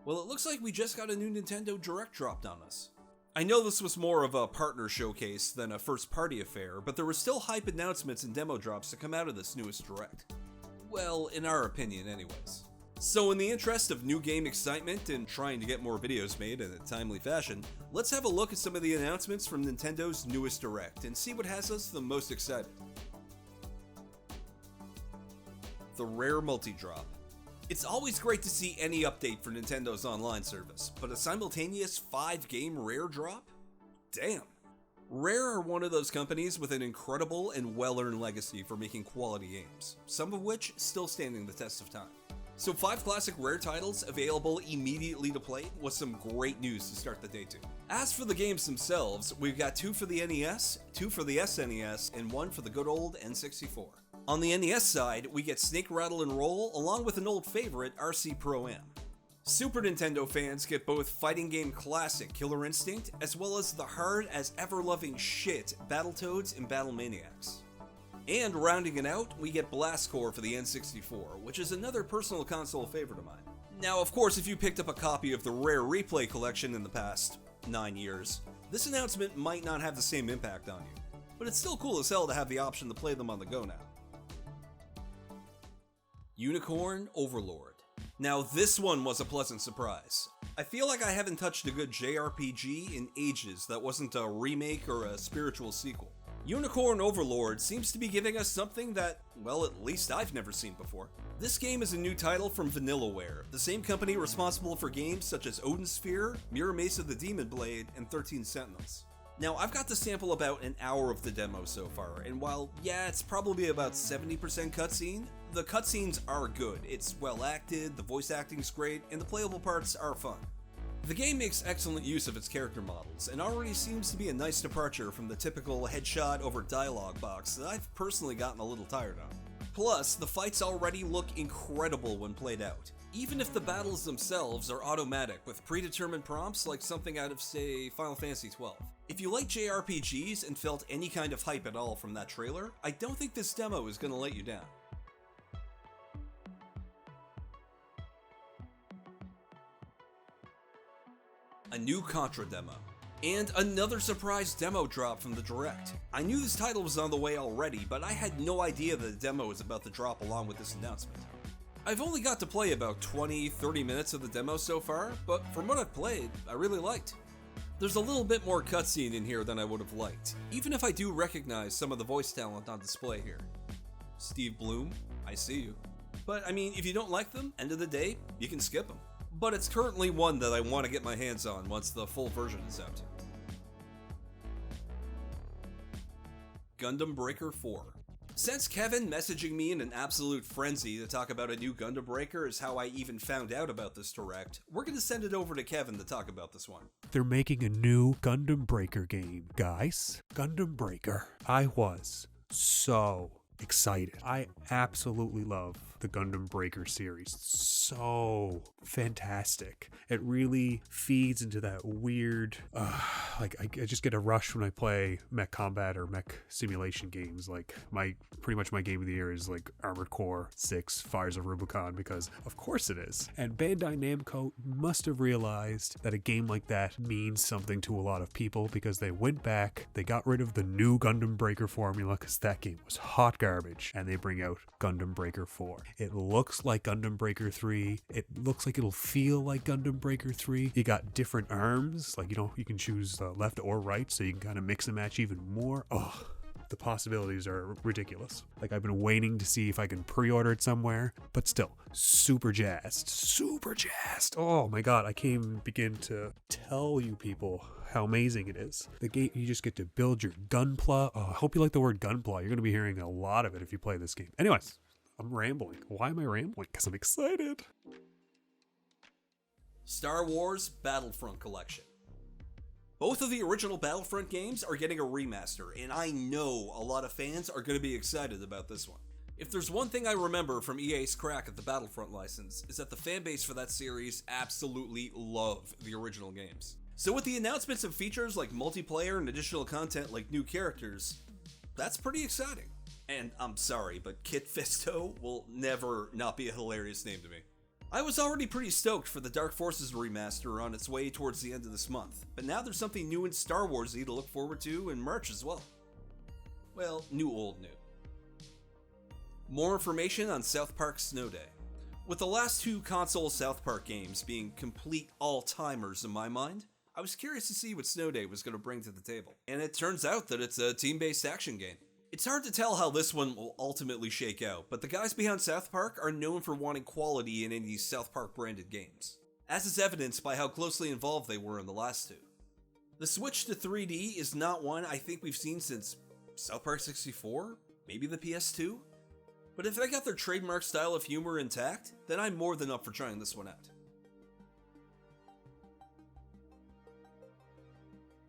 Well, it looks like we just got a new Nintendo Direct dropped on us. I know this was more of a partner showcase than a first-party affair, but there were still hype announcements and demo drops to come out of this newest Direct. Well, in our opinion anyways. So in the interest of new game excitement and trying to get more videos made in a timely fashion, let's have a look at some of the announcements from Nintendo's newest Direct and see what has us the most excited. The Rare Multi-Drop. It's always great to see any update for Nintendo's online service, but a simultaneous 5-game Rare drop? Damn. Rare are one of those companies with an incredible and well-earned legacy for making quality games, some of which still standing the test of time. So 5 classic Rare titles available immediately to play was some great news to start the day to. As for the games themselves, we've got 2 for the NES, 2 for the SNES, and 1 for the good old N64. On the NES side, we get Snake Rattle and Roll along with an old favorite, RC Pro-Am. Super Nintendo fans get both fighting game classic Killer Instinct as well as the hard as ever loving shit Battletoads and Battlemaniacs. And rounding it out, we get Blast Corps for the N64, which is another personal console favorite of mine. Now of course if you picked up a copy of the Rare Replay collection in the past 9 years, this announcement might not have the same impact on you, but it's still cool as hell to have the option to play them on the go now. Unicorn Overlord. Now this one was a pleasant surprise. I feel like I haven't touched a good JRPG in ages that wasn't a remake or a spiritual sequel. Unicorn Overlord seems to be giving us something that, well, at least I've never seen before. This game is a new title from Vanillaware, the same company responsible for games such as Odin Sphere, Mirror Mace of the Demon Blade, and 13 Sentinels. Now, I've got to sample about an hour of the demo so far, and while, yeah, it's probably about 70% cutscene, the cutscenes are good. It's well acted, the voice acting's great, and the playable parts are fun. The game makes excellent use of its character models, and already seems to be a nice departure from the typical headshot over dialogue box that I've personally gotten a little tired of. Plus, the fights already look incredible when played out, even if the battles themselves are automatic with predetermined prompts like something out of, say, Final Fantasy XII. If you like JRPGs and felt any kind of hype at all from that trailer, I don't think this demo is going to let you down. A new Contra demo. And another surprise demo drop from the Direct. I knew this title was on the way already, but I had no idea that a demo was about to drop along with this announcement. I've only got to play about 20-30 minutes of the demo so far, but from what I've played, I really liked. There's a little bit more cutscene in here than I would have liked, even if I do recognize some of the voice talent on display here. Steve Bloom, I see you. But I mean, if you don't like them, end of the day, you can skip them. But it's currently one that I want to get my hands on once the full version is out. Gundam Breaker 4. Since Kevin messaging me in an absolute frenzy to talk about a new Gundam Breaker is how I even found out about this Direct, we're going to send it over to Kevin to talk about this one. They're making a new Gundam Breaker game, guys. Gundam Breaker. I was so excited. I absolutely love the Gundam Breaker series. So fantastic. It really feeds into that weird, I just get a rush when I play mech combat or mech simulation games. Like pretty much my game of the year is like Armored Core 6 Fires of Rubicon, because of course it is. And Bandai Namco must have realized that a game like that means something to a lot of people, because they went back, they got rid of the new Gundam Breaker formula because that game was hot garbage, and they bring out Gundam Breaker 4. It looks like Gundam Breaker 3. It looks like it'll feel like Gundam Breaker 3. You got different arms, like, you can choose left or right, so you can kind of mix and match even more. Oh, the possibilities are ridiculous. Like, I've been waiting to see if I can pre-order it somewhere, but still, super jazzed. Super jazzed. Oh my god, I can't even begin to tell you people how amazing it is. The game, you just get to build your gunpla. Oh, I hope you like the word gunpla. You're going to be hearing a lot of it if you play this game. Anyways, I'm rambling. Why am I rambling? Because I'm excited. Star Wars Battlefront Collection. Both of the original Battlefront games are getting a remaster, and I know a lot of fans are going to be excited about this one. If there's one thing I remember from EA's crack at the Battlefront license, is that the fanbase for that series absolutely love the original games. So with the announcements of features like multiplayer and additional content like new characters, that's pretty exciting. And I'm sorry, but Kit Fisto will never not be a hilarious name to me. I was already pretty stoked for the Dark Forces remaster on its way towards the end of this month, but now there's something new and Star Warsy to look forward to in March as well. Well, new old new. More information on South Park Snow Day. With the last two console South Park games being complete all-timers in my mind, I was curious to see what Snow Day was going to bring to the table. And it turns out that it's a team-based action game. It's hard to tell how this one will ultimately shake out, but the guys behind South Park are known for wanting quality in any South Park branded games, as is evidenced by how closely involved they were in the last two. The switch to 3D is not one I think we've seen since South Park 64, maybe the PS2, but if they got their trademark style of humor intact, then I'm more than up for trying this one out.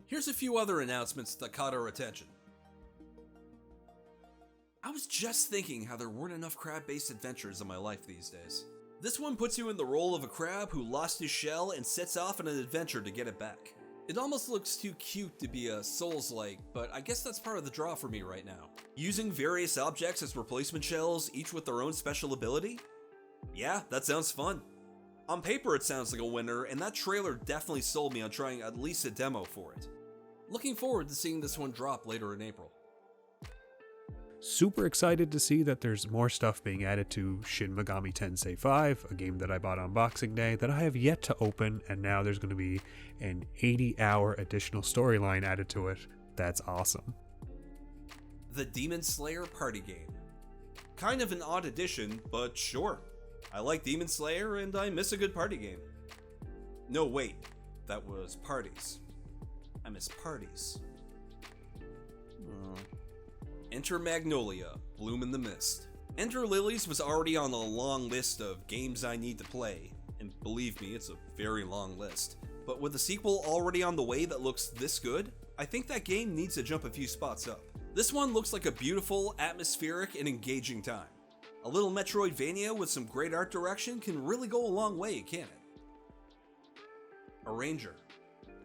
Here's a few other announcements that caught our attention. I was just thinking how there weren't enough crab-based adventures in my life these days. This one puts you in the role of a crab who lost his shell and sets off on an adventure to get it back. It almost looks too cute to be a Souls-like, but I guess that's part of the draw for me right now. Using various objects as replacement shells, each with their own special ability? Yeah, that sounds fun. On paper it sounds like a winner, and that trailer definitely sold me on trying at least a demo for it. Looking forward to seeing this one drop later in April. Super excited to see that there's more stuff being added to Shin Megami Tensei 5, a game that I bought on Boxing Day that I have yet to open, and now there's going to be an 80-hour additional storyline added to it. That's awesome. The Demon Slayer party game. Kind of an odd addition, but sure. I like Demon Slayer and I miss a good party game. No, wait. That was parties. I miss parties. Enter Magnolia, Bloom in the Mist. Enter Lilies was already on the long list of games I need to play, and believe me, it's a very long list. But with a sequel already on the way that looks this good, I think that game needs to jump a few spots up. This one looks like a beautiful, atmospheric, and engaging time. A little Metroidvania with some great art direction can really go a long way, can't it? Arranger.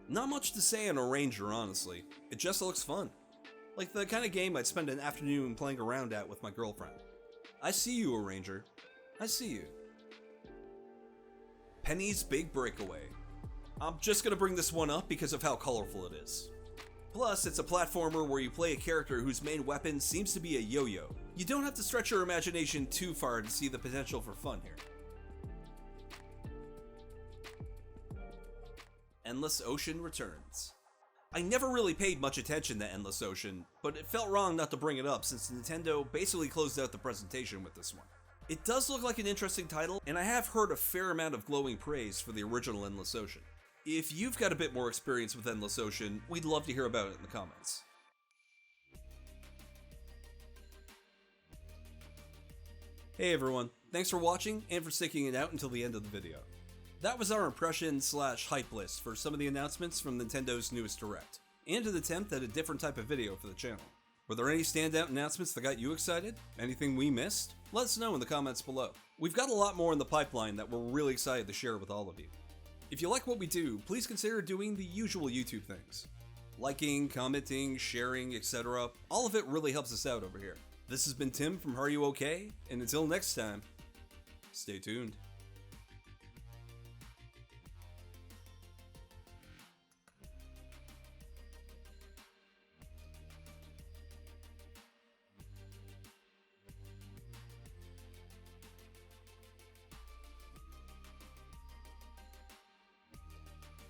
Not much to say on Arranger, honestly. It just looks fun. Like the kind of game I'd spend an afternoon playing around at with my girlfriend. I see you, Arranger. I see you. Penny's Big Breakaway. I'm just gonna bring this one up because of how colorful it is. Plus, it's a platformer where you play a character whose main weapon seems to be a yo-yo. You don't have to stretch your imagination too far to see the potential for fun here. Endless Ocean returns. I never really paid much attention to Endless Ocean, but it felt wrong not to bring it up since Nintendo basically closed out the presentation with this one. It does look like an interesting title, and I have heard a fair amount of glowing praise for the original Endless Ocean. If you've got a bit more experience with Endless Ocean, we'd love to hear about it in the comments. Hey everyone, thanks for watching and for sticking it out until the end of the video. That was our impression/hype list for some of the announcements from Nintendo's newest Direct, and an attempt at a different type of video for the channel. Were there any standout announcements that got you excited? Anything we missed? Let us know in the comments below. We've got a lot more in the pipeline that we're really excited to share with all of you. If you like what we do, please consider doing the usual YouTube things. Liking, commenting, sharing, etc. All of it really helps us out over here. This has been Tim from Haruokay, and until next time, stay tuned.